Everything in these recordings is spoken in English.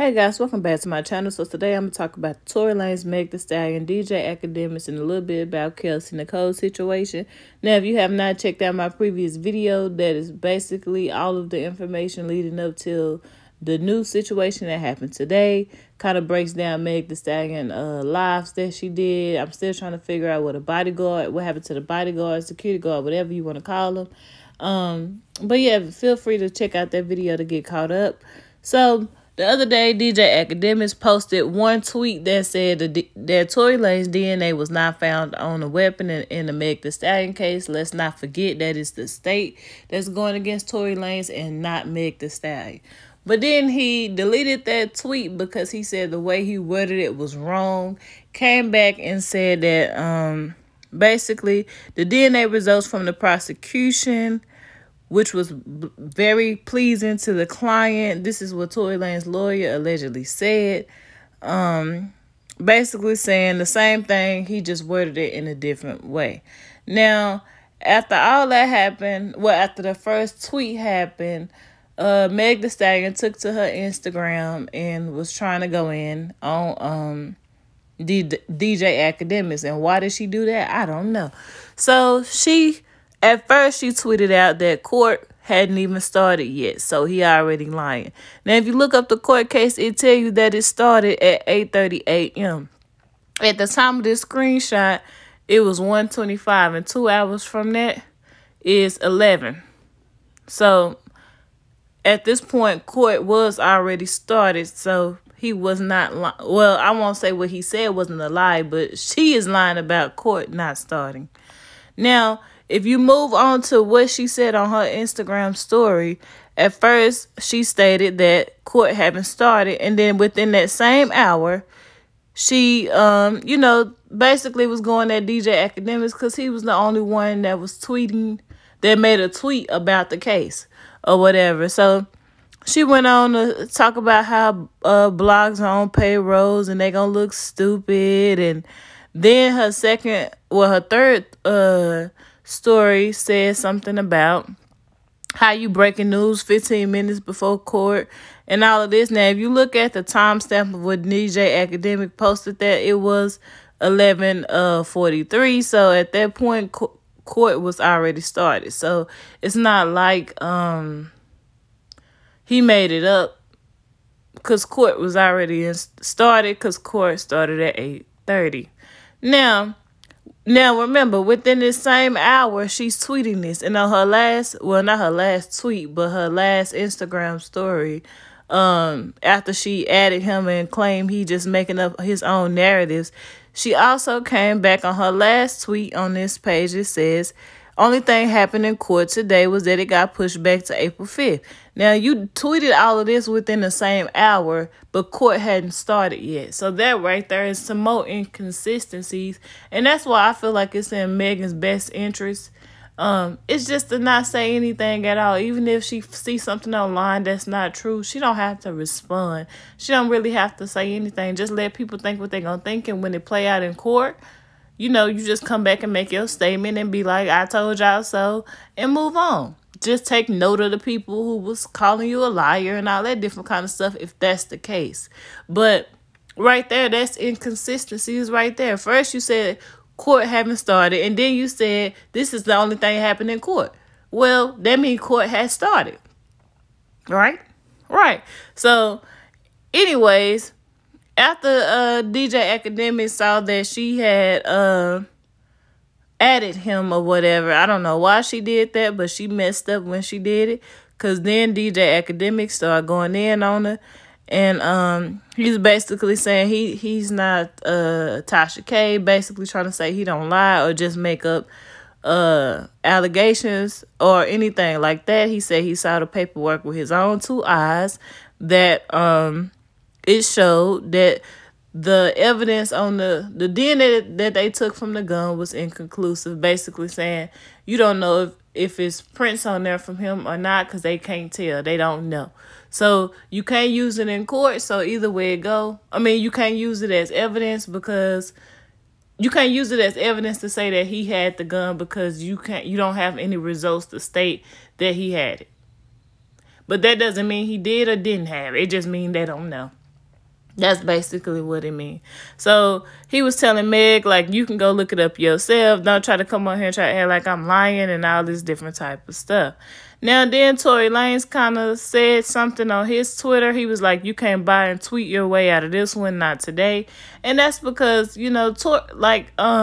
Hey guys, welcome back to my channel. So today I'm going to talk about Tory Lanez, Meg Thee Stallion, DJ Academics, and a little bit about Kelsey Nicole situation. Now, if you have not checked out my previous video, that is basically all of the information leading up till the new situation that happened today. Kind of breaks down Meg Thee Stallion lives that she did. I'm still trying to figure out what happened to the bodyguard, security guard, whatever you want to call them. But yeah, feel free to check out that video to get caught up. So the other day, DJ Academics posted one tweet that said that Tory Lanez DNA was not found on a weapon in the Meg Thee Stallion case. Let's not forget that it's the state that's going against Tory Lanez and not Meg Thee Stallion. But then he deleted that tweet because he said the way he worded it was wrong. Came back and said that basically the DNA results from the prosecution, which was very pleasing to the client. This is what Tory Lanez's lawyer allegedly said. Basically saying the same thing, he just worded it in a different way. Now, after all that happened, after the first tweet happened, Meg Thee Stallion took to her Instagram and was trying to go in on DJ Academics. And why did she do that? I don't know. So at first, she tweeted out that court hadn't even started yet, so he already lying. Now, if you look up the court case, it tell you that it started at 8:30 a.m. At the time of this screenshot, it was 1:25, and 2 hours from that is 11. So, at this point, court was already started, so he was not lying. Well, I won't say what he said wasn't a lie, but she is lying about court not starting. Now, if you move on to what she said on her Instagram story, at first she stated that court hadn't started. And then within that same hour, she, basically was going at DJ Academics because he was the only one that was tweeting, that made a tweet about the case or whatever. So she went on to talk about how blogs are on payrolls and they gonna look stupid. And then her third story says something about how you breaking news 15 minutes before court and all of this. Now, if you look at the timestamp of what DJ Academic posted, that it was 11:43. So at that point, court was already started. So it's not like he made it up, because court was already started, because court started at 8:30. Now remember, within this same hour, she's tweeting this. And on her not her last tweet, but her last Instagram story, after she added him and claimed he just making up his own narratives, she also came back on her last tweet on this page. It says, only thing happened in court today was that it got pushed back to April 5th. Now, you tweeted all of this within the same hour, but court hadn't started yet. So that right there is some more inconsistencies. And that's why I feel like it's in Megan's best interest. It's just to not say anything at all. Even if she sees something online that's not true, she don't have to respond. She don't really have to say anything. Just let people think what they're going to think. And when it play out in court, you just come back and make your statement and be like, I told y'all so, and move on. Just take note of the people who was calling you a liar and all that different kind of stuff, if that's the case. But right there, that's inconsistencies right there. First, you said court haven't started, and then you said this is the only thing happening in court. Well, that means court has started. Right? Right. So, anyways, after DJ Academics saw that she had added him or whatever, I don't know why she did that, but she messed up when she did it. Because then DJ Academics started going in on her. And he's basically saying he's not Tasha K, basically trying to say he don't lie or just make up allegations or anything like that. He said he saw the paperwork with his own two eyes, that it showed that the evidence on the DNA that they took from the gun was inconclusive, basically saying you don't know if it's prints on there from him or not, because they can't tell. They don't know. So you can't use it in court. So either way it go, you can't use it as evidence, because you can't use it as evidence to say that he had the gun, because you don't have any results to state that he had it. But that doesn't mean he did or didn't have it. It just means they don't know. That's basically what it means. So he was telling Meg, like, you can go look it up yourself. Don't try to come on here and try to act like I'm lying and all this different type of stuff. Now, then Tory Lanez kind of said something on his Twitter. He was like, you can't buy and tweet your way out of this one, not today. And that's because, you know,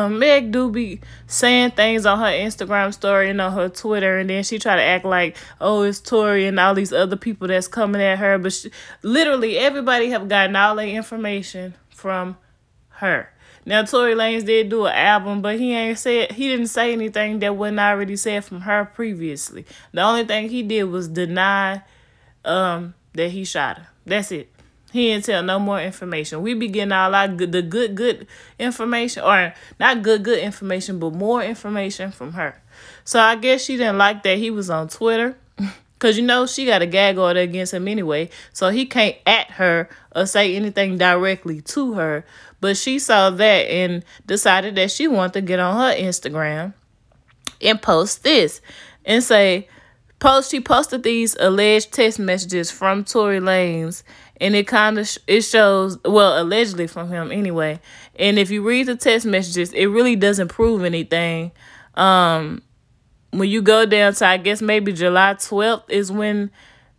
Meg do be saying things on her Instagram story and on her Twitter. And then she try to act like, oh, it's Tory and all these other people that's coming at her. But literally everybody have gotten all their information from her. Now, Tory Lanez did do an album, but he didn't say anything that wasn't already said from her previously. The only thing he did was deny that he shot her. That's it. He didn't tell no more information. We be getting all our good information, or not good information, but more information from her. So I guess she didn't like that he was on Twitter. Because, you know, she got a gag order against him anyway. So he can't at her or say anything directly to her. But she saw that and decided that she wanted to get on her Instagram and post this. And she posted these alleged text messages from Tory Lanez. And it shows, well, allegedly from him anyway. And if you read the text messages, it really doesn't prove anything. When you go down to, I guess, maybe July 12th is when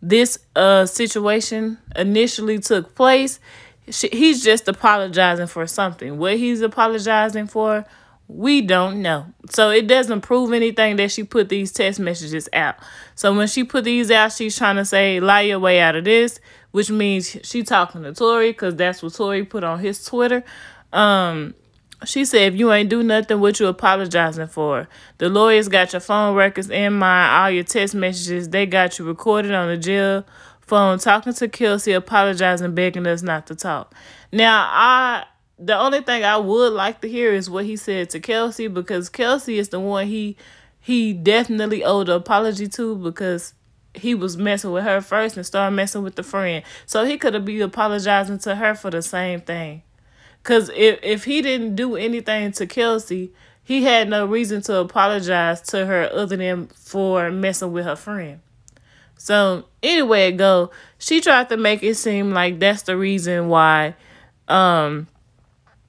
this situation initially took place. He's just apologizing for something. What he's apologizing for, we don't know. So it doesn't prove anything that she put these text messages out. So when she put these out, she's trying to say, lie your way out of this, which means she talking to Tory, because that's what Tory put on his Twitter. She said, if you ain't do nothing, what you apologizing for? The lawyers got your phone records in mine, all your text messages. They got you recorded on the jail phone, talking to Kelsey, apologizing, begging us not to talk. Now, the only thing I would like to hear is what he said to Kelsey, because Kelsey is the one he definitely owed an apology to, because he was messing with her first and started messing with the friend. So he could have been apologizing to her for the same thing. Because if he didn't do anything to Kelsey, he had no reason to apologize to her other than for messing with her friend. So anyway it go, she tried to make it seem like that's the reason why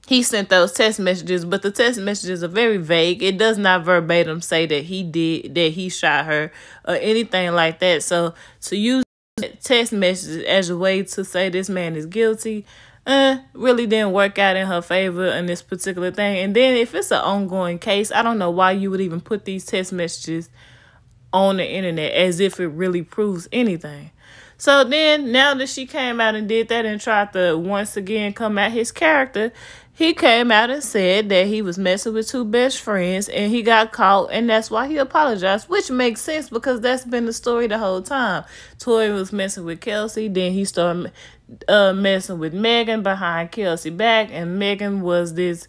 he sent those text messages. But the text messages are very vague. It does not verbatim say that he shot her or anything like that. So to use text messages as a way to say this man is guilty, really didn't work out in her favor in this particular thing. And then if it's an ongoing case, I don't know why you would even put these text messages on the internet as if it really proves anything. So then, now that she came out and did that and tried to once again come at his character, he came out and said that he was messing with two best friends and he got caught, and that's why he apologized, which makes sense because that's been the story the whole time. Tory was messing with Kelsey, then he started messing with Megan behind Kelsey back, and Megan was this,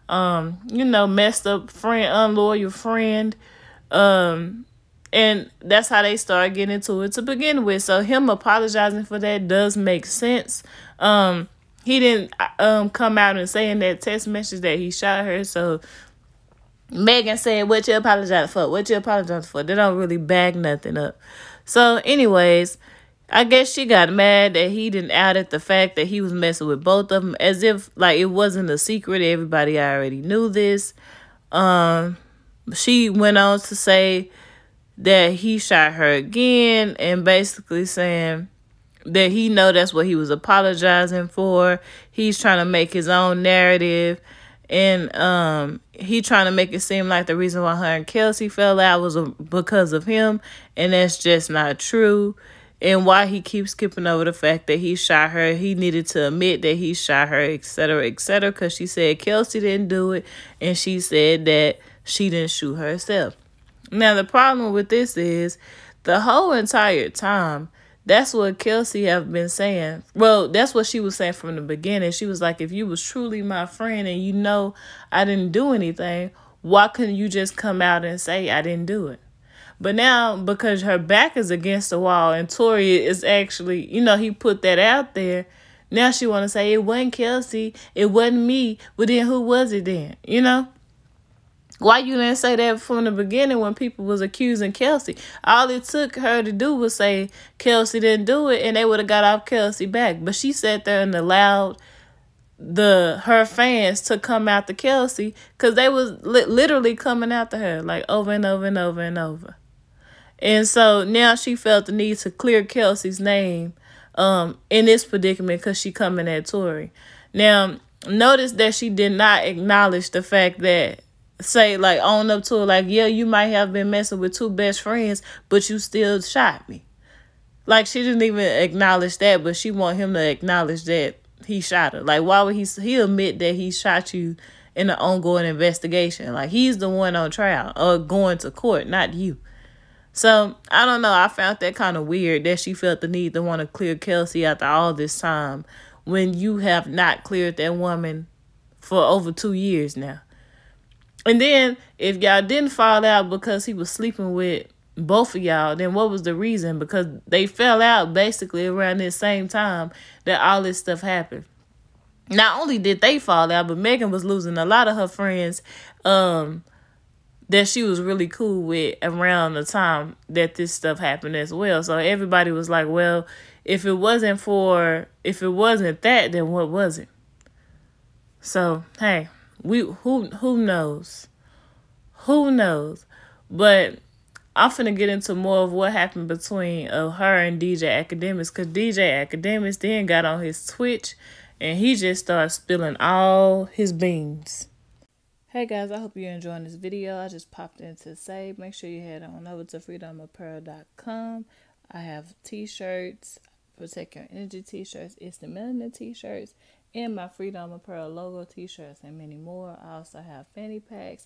messed up friend, unloyal friend, and that's how they started getting into it to begin with. So him apologizing for that does make sense. He didn't come out and say in that text message that he shot her. So Megan said, what you apologize for? What you apologize for? They don't really bag nothing up. So anyways, I guess she got mad that he didn't outed the fact that he was messing with both of them, as if like it wasn't a secret. Everybody already knew this. She went on to say that he shot her again, and basically saying that he know that's what he was apologizing for. He's trying to make his own narrative, and he trying to make it seem like the reason why her and Kelsey fell out was because of him, and that's just not true. And why he keeps skipping over the fact that he shot her. He needed to admit that he shot her, etc., etc., because she said Kelsey didn't do it, and she said that she didn't shoot herself. Now, the problem with this is the whole entire time, that's what Kelsey have been saying. Well, that's what she was saying from the beginning. She was like, if you was truly my friend and you know I didn't do anything, why couldn't you just come out and say I didn't do it? But now, because her back is against the wall and Tory is actually, he put that out there, now she want to say it wasn't Kelsey, it wasn't me. Well, then who was it then? Why you didn't say that from the beginning when people was accusing Kelsey? All it took her to do was say Kelsey didn't do it, and they would have got off Kelsey back. But she sat there and allowed her fans to come after Kelsey, because they was literally coming after her like over and over and over and over. And so now she felt the need to clear Kelsey's name in this predicament because she coming at Tory. Now, notice that she did not acknowledge the fact that, say, like, own up to her, like, yeah, you might have been messing with two best friends, but you still shot me. Like, she didn't even acknowledge that, but she want him to acknowledge that he shot her. Like, why would he admit that he shot you in an ongoing investigation? Like, he's the one on trial or going to court, not you. So, I don't know. I found that kind of weird that she felt the need to want to clear Kelsey after all this time when you have not cleared that woman for over 2 years now. And then, if y'all didn't fall out because he was sleeping with both of y'all, then what was the reason? Because they fell out basically around this same time that all this stuff happened. Not only did they fall out, but Megan was losing a lot of her friends that she was really cool with around the time that this stuff happened as well. So everybody was like, well, if it wasn't that, then what was it? So, hey, who knows? Who knows? But I'm finna get into more of what happened between her and DJ Academics, because DJ Academics then got on his Twitch and he just started spilling all his beans. Hey guys, I hope you're enjoying this video. I just popped in to say, make sure you head on over to FreeDomeApparel.com. I have t-shirts, Protect Your Energy t-shirts, It's the Melanin t-shirts, and my FreeDome Apparel logo t-shirts, and many more. I also have fanny packs,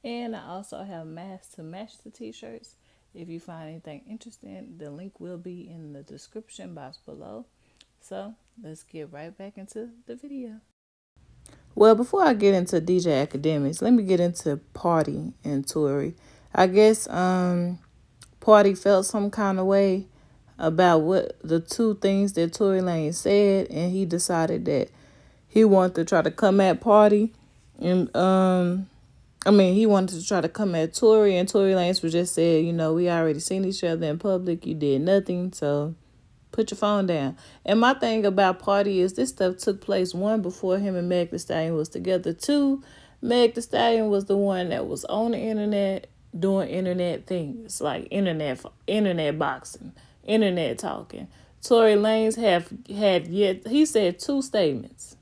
and I also have masks to match the t-shirts. If you find anything interesting, the link will be in the description box below. So let's get right back into the video. Well, before I get into DJ Academics, let me get into Party and Tory. I guess Party felt some kind of way about what the two things that Tory Lanez said, and he decided that he wanted to try to come at Party, and he wanted to try to come at Tory, and Tory Lanez was just said, you know, we already seen each other in public, you did nothing, so put your phone down. And my thing about Party is this stuff took place, one, before him and Meg Thee Stallion was together. Two, Meg Thee Stallion was the one that was on the internet doing internet things, like internet boxing, internet talking. Tory Lanez he said two statements,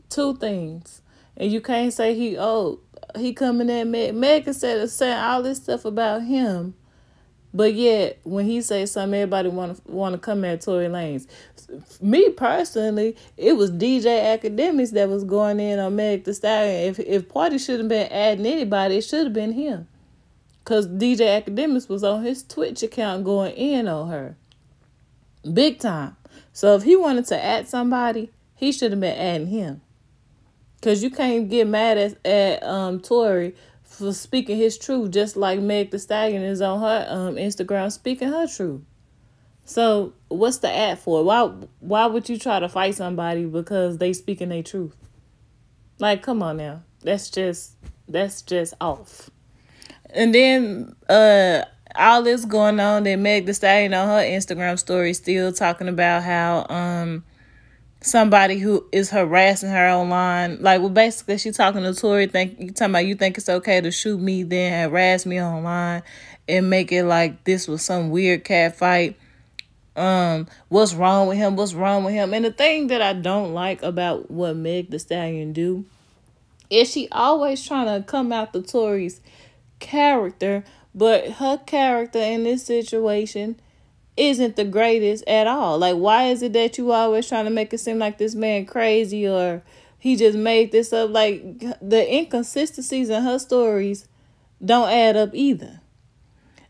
two things. And you can't say he coming at Meg. Meg said saying all this stuff about him. But yet, when he says something, everybody want to come at Tory Lanez. Me personally, it was DJ Academics that was going in on Meg Thee Stallion. If Party should have been adding anybody, it should have been him. Because DJ Academics was on his Twitch account going in on her. Big time. So if he wanted to add somebody, he should have been adding him. Because you can't get mad at Tory for speaking his truth, just like Meg Thee Stallion is on her Instagram speaking her truth. So what's the ad for? Why would you try to fight somebody because they speaking their truth? Like, come on now. That's just off. And then all this going on, that Meg Thee Stallion on her Instagram story still talking about how somebody who is harassing her online, like, well, basically she talking to Tory, talking about, you think it's okay to shoot me, then harass me online and make it like this was some weird cat fight. What's wrong with him? And the thing that I don't like about what Meg Thee Stallion do is she always trying to come after Tory's character, but her character in this situation isn't the greatest at all. Like, why is it that you always trying to make it seem like this man crazy or he just made this up? Like, the inconsistencies in her stories don't add up either.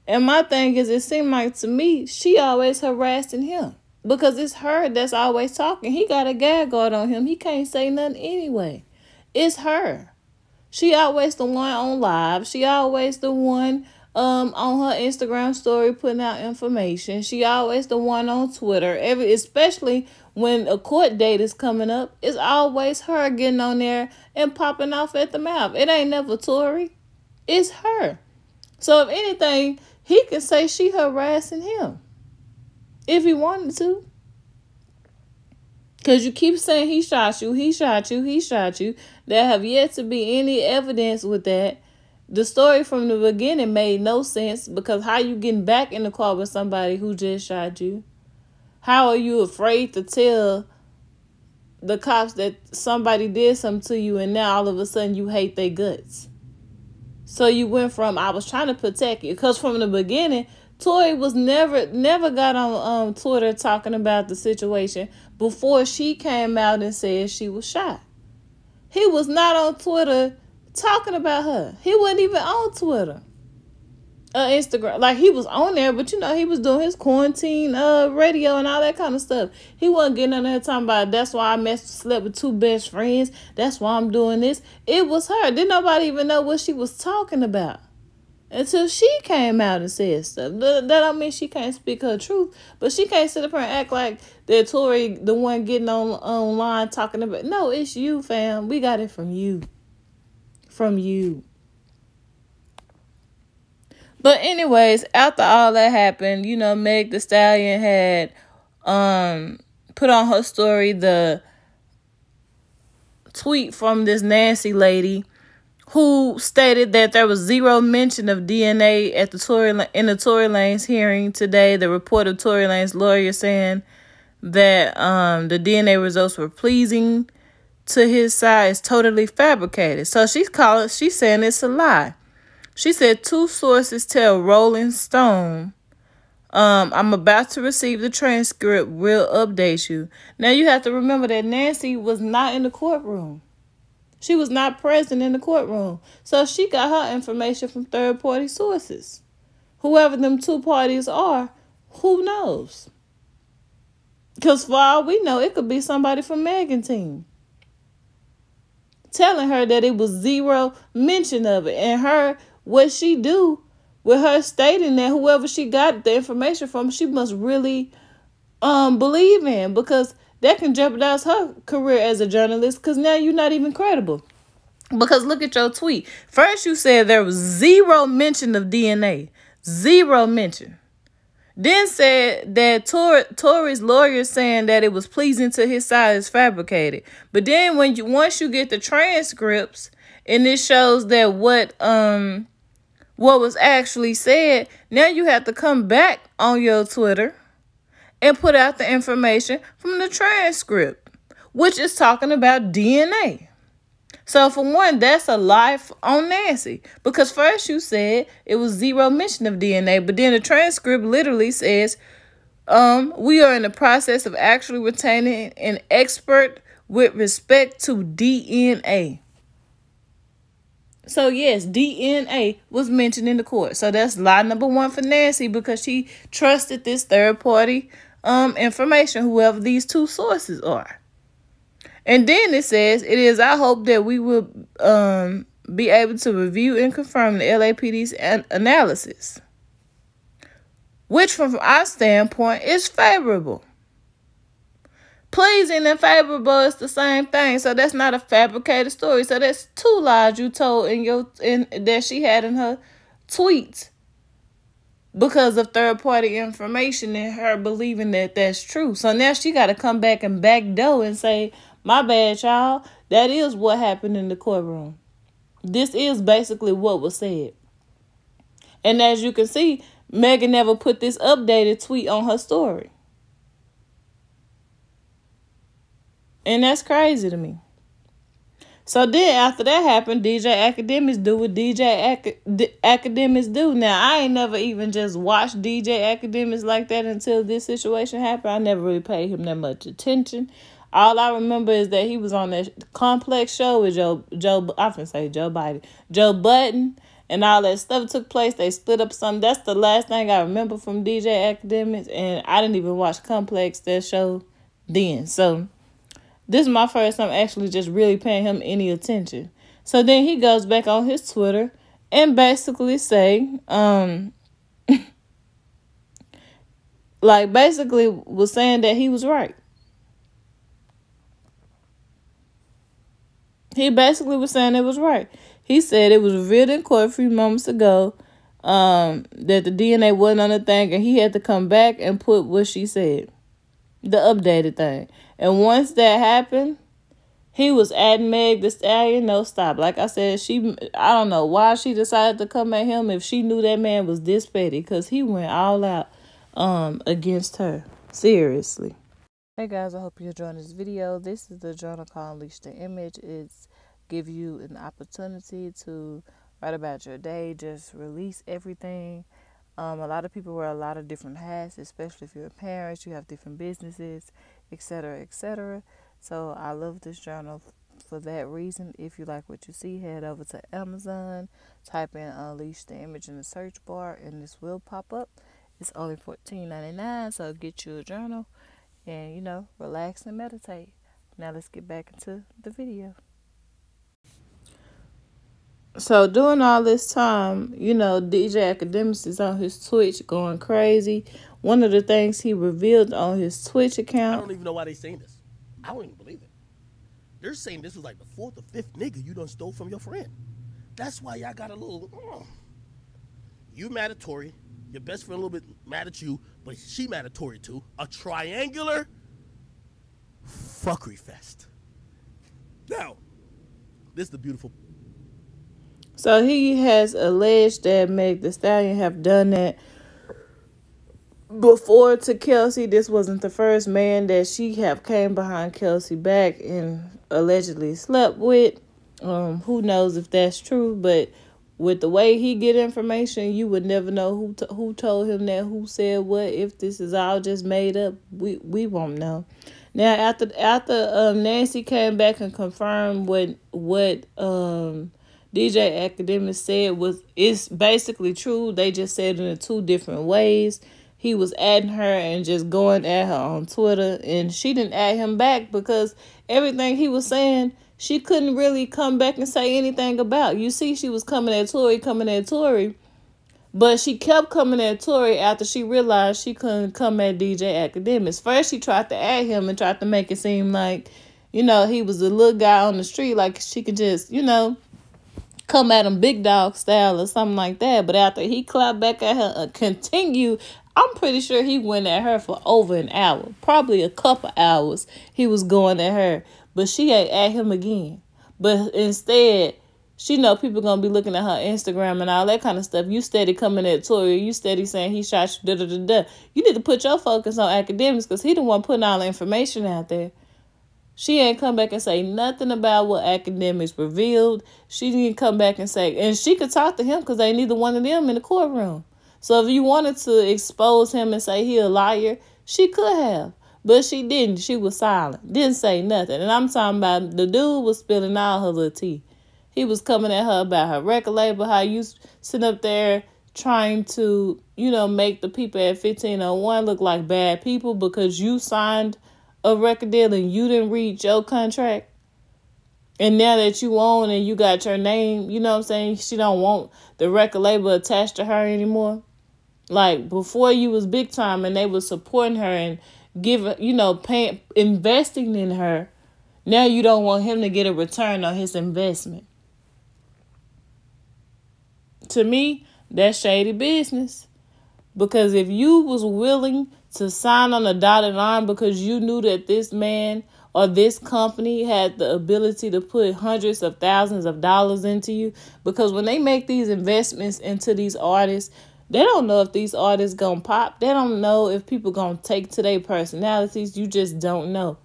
And my thing is, it seemed like to me, she always harassing him because it's her that's always talking. He got a gag guard on him. He can't say nothing anyway. It's her. She always the one on live. She always the one on her Instagram story putting out information. She always the one on Twitter. Especially when a court date is coming up, it's always her getting on there and popping off at the mouth. It ain't never Tory. It's her. So if anything, he could say she harassing him if he wanted to. Because you keep saying he shot you, he shot you, he shot you. There have yet to be any evidence with that. The story from the beginning made no sense, because how you getting back in the car with somebody who just shot you? How are you afraid to tell the cops that somebody did something to you, and now all of a sudden you hate their guts? So you went from, I was trying to protect you, because from the beginning, Tory was never got on Twitter talking about the situation before she came out and said she was shot. He was not on Twitter talking about her. He wasn't even on Twitter. Instagram. Like, he was on there, but he was doing his quarantine radio and all that kind of stuff. He wasn't getting on there talking about, that's why I slept with 2 best friends. That's why I'm doing this. It was her. Didn't nobody even know what she was talking about until she came out and said stuff. That don't mean she can't speak her truth, but she can't sit up here and act like that Tory the one getting online talking about. No, it's you, fam. We got it from you. From you. But anyways, after all that happened, Meg Thee Stallion had put on her story the tweet from this Nancy lady who stated that there was zero mention of DNA at in the Tory Lanez hearing today. The report of Tory Lanez lawyer saying that the DNA results were pleasing to his side is totally fabricated. So she's saying it's a lie. She said 2 sources tell Rolling Stone, I'm about to receive the transcript. We'll update you. Now, you have to remember that Nancy was not in the courtroom. She was not present in the courtroom. So she got her information from third-party sources. Whoever them 2 parties are, who knows? Because for all we know, it could be somebody from Megan's team telling her that it was zero mention of it. And what she do with her stating that whoever she got the information from, she must really believe in, because that can jeopardize her career as a journalist, because now you're not even credible. Because look at your tweet. First you said there was zero mention of DNA. Zero mention. Then said that Tory's lawyer saying that it was pleasing to his side is fabricated. But then once you get the transcripts and it shows that what was actually said, now you have to come back on your Twitter and put out the information from the transcript, which is talking about DNA. So for one, that's a lie on Nancy, because first you said it was zero mention of DNA, but then the transcript literally says, we are in the process of actually retaining an expert with respect to DNA. So yes, DNA was mentioned in the court. So that's lie number 1 for Nancy, because she trusted this third party information, whoever these 2 sources are. And then it says, it is our hope that we will be able to review and confirm the LAPD's analysis, which from our standpoint is favorable. Pleasing and favorable is the same thing. So that's not a fabricated story. So that's 2 lies you told that she had in her tweets because of third-party information and her believing that that's true. So now she got to come back and backdoor and say, my bad, y'all. That is what happened in the courtroom. This is basically what was said. And as you can see, Megan never put this updated tweet on her story. And that's crazy to me. So then after that happened, DJ Academics do what Academics do. Now, I ain't never even just watched DJ Academics like that until this situation happened. I never really paid him that much attention. All I remember is that he was on that Complex show with Joe Budden, and all that stuff took place. They split up something. That's the last thing I remember from DJ Academics, and I didn't even watch Complex, that show, then. So this is my first time actually just really paying him any attention. So then he goes back on his Twitter and basically say, basically was saying that he was right. He basically was saying it was right. He said it was revealed in court a few moments ago that the DNA wasn't on the thing, and he had to come back and put what she said, the updated thing. And once that happened, he was at Meg Thee Stallion, no stop. Like I said, I don't know why she decided to come at him if she knew that man was this petty, because he went all out against her. Seriously. Hey guys, I hope you're enjoying this video. This is the journal called Unleash the Image. It's give you an opportunity to write about your day, just release everything. A lot of people wear a lot of different hats, especially if you're a parent, you have different businesses, etc., etc. So I love this journal for that reason. If you like what you see, head over to Amazon, type in Unleash the Image in the search bar, and this will pop up. It's only $14.99, so get you a journal and, relax and meditate. Now let's get back into the video. So during all this time, DJ Academics is on his Twitch going crazy. One of the things he revealed on his Twitch account. I don't even know why they're saying this. I don't even believe it. They're saying this was like the 4th or 5th nigga you done stole from your friend. That's why y'all got a little, you mad at Tori. Your best friend a little bit mad at you, but she mad at Tori too. A triangular fuckery fest. Now, this is the beautiful. So he has alleged that Meg Thee Stallion have done that before to Kelsey. This wasn't the first man that she have came behind Kelsey back and allegedly slept with. Who knows if that's true, but with the way he get information, you would never know who told him that, who said what. If this is all just made up, we won't know. Now after Nancy came back and confirmed what DJ Academics said it's basically true. They just said it in 2 different ways. He was adding her and just going at her on Twitter, and she didn't add him back because everything he was saying, she couldn't really come back and say anything about. You see, she was coming at Tori, but she kept coming at Tori after she realized she couldn't come at DJ Academics. First, she tried to add him and tried to make it seem like, he was a little guy on the street, like she could just, come at him big dog style or something like that. But after he clapped back at her, I'm pretty sure he went at her for over an hour, probably a couple hours. He was going at her, but she ain't at him again. But instead, she know people gonna be looking at her Instagram and all that kind of stuff. You steady coming at Tori, you steady saying he shot you, You need to put your focus on Academics, because he the one putting all the information out there. She ain't come back and say nothing about what Academics revealed. She didn't come back and say, and she could talk to him because ain't neither one of them in the courtroom. So if you wanted to expose him and say he a liar, she could have. But she didn't. She was silent. Didn't say nothing. And I'm talking about the dude was spilling all her little tea. He was coming at her about her record label, how you sitting up there trying to, make the people at 1501 look like bad people because you signed a record deal and you didn't read your contract. And now that you own and you got your name, you know what I'm saying? She don't want the record label attached to her anymore. Like before, you was big time and they was supporting her and investing in her. Now you don't want him to get a return on his investment. To me, that's shady business. Because if you was willing to sign on a dotted line because you knew that this man or this company had the ability to put hundreds of thousands of dollars into you, because when they make these investments into these artists, they don't know if these artists gonna pop. They don't know if people gonna take to their personalities. You just don't know.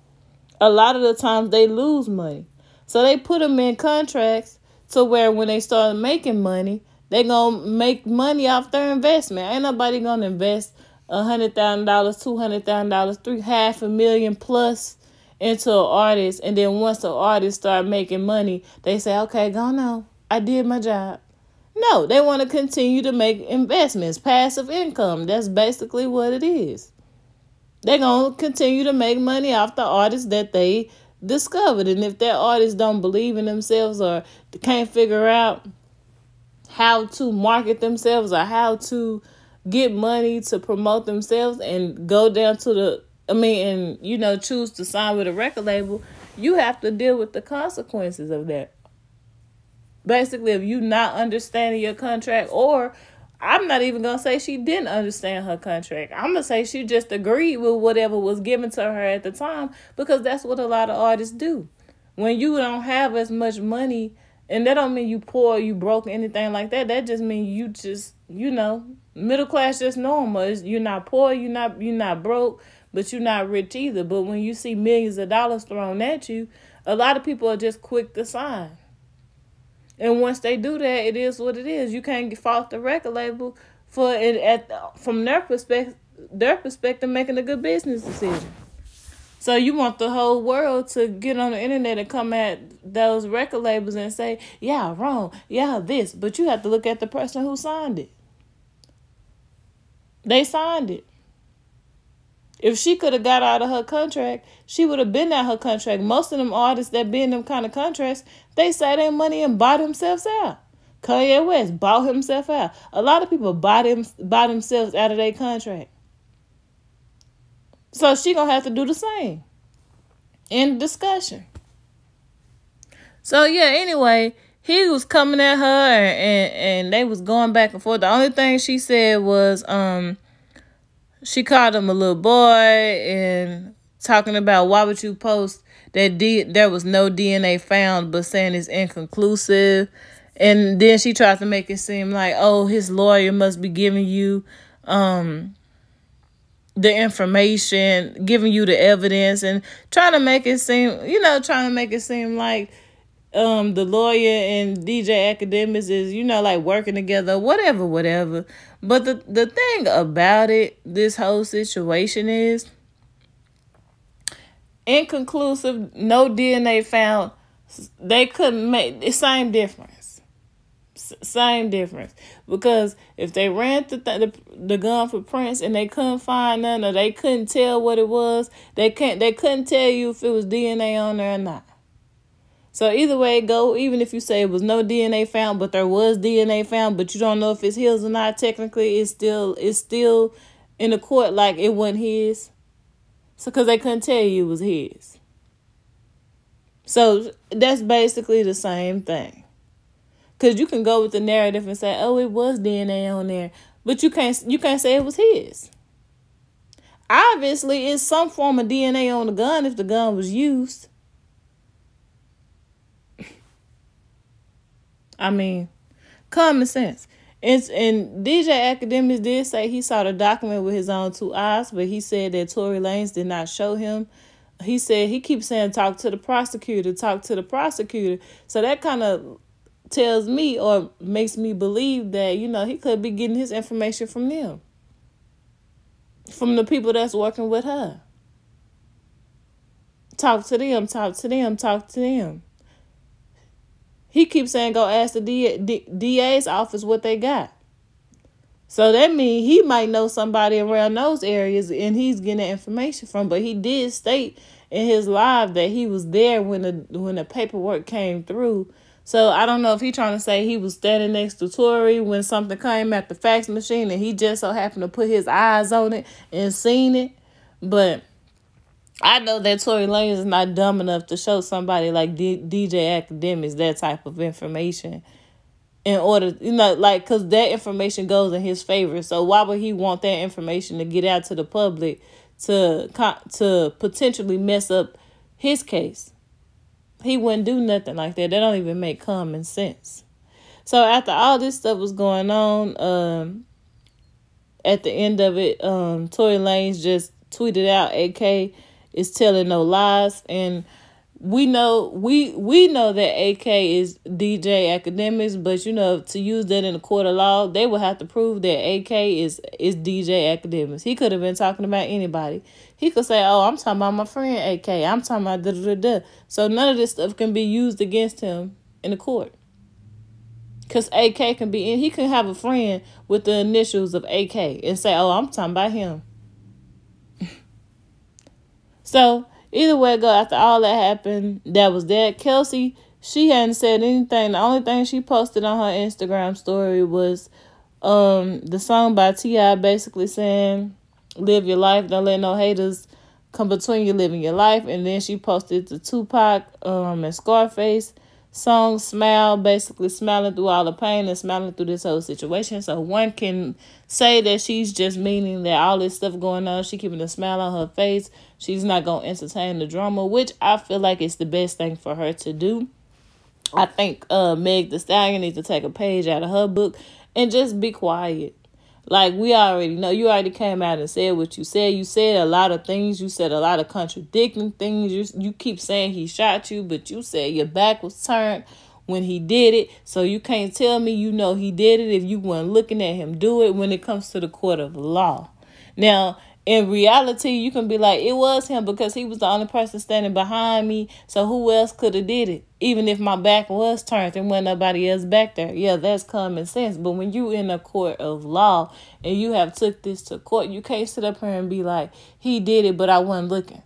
A lot of the times they lose money. So they put them in contracts to where when they start making money, they gonna make money off their investment. Ain't nobody gonna invest $100,000, $200,000, $500,000 plus into an artist, and then once the artist start making money, they say, "Okay, go on. I did my job." No, they want to continue to make investments, passive income. That's basically what it is. They're gonna continue to make money off the artists that they discovered, and if that artist don't believe in themselves or can't figure out how to market themselves or how to get money to promote themselves and go down to choose to sign with a record label, you have to deal with the consequences of that. Basically, if you not understanding your contract, or I'm not even gonna say she didn't understand her contract. I'm gonna say she just agreed with whatever was given to her at the time, because that's what a lot of artists do. When you don't have as much money, and that don't mean you poor, you broke, anything like that. That just means you just, middle class, just normal. You're not poor, you're not broke, but you're not rich either. But when you see millions of dollars thrown at you, a lot of people are just quick to sign. And once they do that, it is what it is. You can't fault the record label for it from their perspective, making a good business decision. So you want the whole world to get on the internet and come at those record labels and say, yeah, wrong, yeah, this. But you have to look at the person who signed it. They signed it. If she could have got out of her contract, she would have been out her contract. Most of them artists that be in them kind of contracts, they say their money and buy themselves out. Kanye West bought himself out. A lot of people buy themselves out of their contract. So she gonna have to do the same. End discussion. So yeah, anyway, he was coming at her and they was going back and forth. The only thing she said was she called him a little boy and talking about why would you post that there was no DNA found, but saying it's inconclusive. And then she tried to make it seem like, oh, his lawyer must be giving you the information, giving you the evidence, and trying to make it seem like the lawyer and DJ Academics is, like working together, whatever. But the thing about it, this whole situation is inconclusive, no DNA found. They couldn't make the same difference. Same difference. Because if they ran the gun for Prince and they couldn't find none, or they couldn't tell what it was, they couldn't tell you if it was DNA on there or not. So either way it go, even if you say it was no DNA found, but there was DNA found, but you don't know if it's his or not, technically it's still in the court like it wasn't his. So because they couldn't tell you it was his. So that's basically the same thing. Because you can go with the narrative and say, oh, it was DNA on there, but you can't say it was his. Obviously, it's some form of DNA on the gun if the gun was used. I mean, common sense. And DJ Academics did say he saw the document with his own two eyes, but he said that Tory Lanez did not show him. He said he keeps saying, talk to the prosecutor. So that kind of tells me or makes me believe that, he could be getting his information from them. From the people that's working with her. Talk to them. He keeps saying, go ask the DA's office what they got. So that means he might know somebody around those areas and he's getting that information from. But he did state in his live that he was there when the paperwork came through. So I don't know if he's trying to say he was standing next to Tory when something came at the fax machine and he just so happened to put his eyes on it and seen it. But I know that Tory Lanez is not dumb enough to show somebody like DJ Academics that type of information in order, because that information goes in his favor. So why would he want that information to get out to the public to potentially mess up his case? He wouldn't do nothing like that. That don't even make common sense. So after all this stuff was going on, at the end of it, Tory Lanez just tweeted out, AK is telling no lies. And we know that AK is DJ Academics, but to use that in a court of law, they would have to prove that AK is DJ Academics. He could have been talking about anybody. He could say, oh, I'm talking about my friend AK. I'm talking about da-da-da-da. So none of this stuff can be used against him in the court. Because AK he can have a friend with the initials of AK and say, oh, I'm talking about him. So either way it go, after all that happened, that was that. Kelsey, she hadn't said anything. The only thing she posted on her Instagram story was the song by T.I. basically saying, live your life, don't let no haters come between you living your life. And then she posted the Tupac and Scarface song Smile, basically smiling through all the pain and smiling through this whole situation. So one can say that she's just meaning that all this stuff going on, she keeping a smile on her face. She's not going to entertain the drama, which I feel like is the best thing for her to do. I think Meg Thee Stallion needs to take a page out of her book and just be quiet. Like, we already know. You already came out and said what you said. You said a lot of things. You said a lot of contradicting things. You keep saying he shot you, but you said your back was turned when he did it. So you can't tell me you know he did it if you weren't looking at him do it when it comes to the court of law. Now, in reality, you can be like, it was him because he was the only person standing behind me. So who else could have did it? Even if my back was turned and wasn't nobody else back there. Yeah, that's common sense. But when you in a court of law and you have took this to court, you can't sit up here and be like, he did it, but I wasn't looking.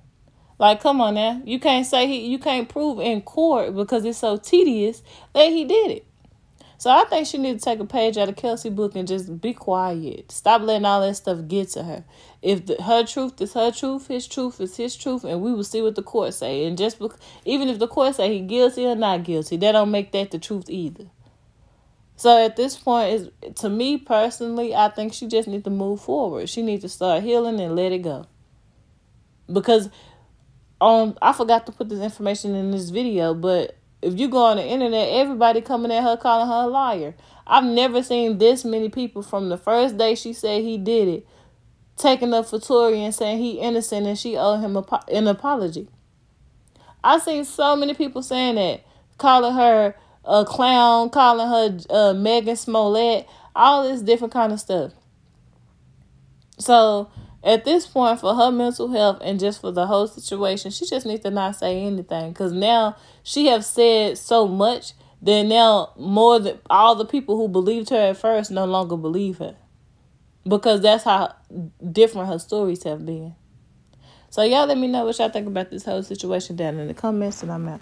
Like, come on now. You can't say you can't prove in court because it's so tedious that he did it. So I think she needs to take a page out of Kelsey's book and just be quiet. Stop letting all that stuff get to her. If her truth is her truth, his truth is his truth, and we will see what the court say. And just even if the court say he guilty or not guilty, that don't make that the truth either. So at this point, to me personally, I think she just needs to move forward. She needs to start healing and let it go. Because I forgot to put this information in this video, but if you go on the internet, everybody coming at her calling her a liar. I've never seen this many people from the first day she said he did it taking up for Tory and saying he innocent and she owed him an apology. I've seen so many people saying that, calling her a clown, calling her Megan Smollett, all this different kind of stuff. So at this point, for her mental health and just for the whole situation, she just needs to not say anything. Because now she have said so much that now more than all the people who believed her at first no longer believe her. Because that's how different her stories have been. So y'all let me know what y'all think about this whole situation down in the comments, and I'm out.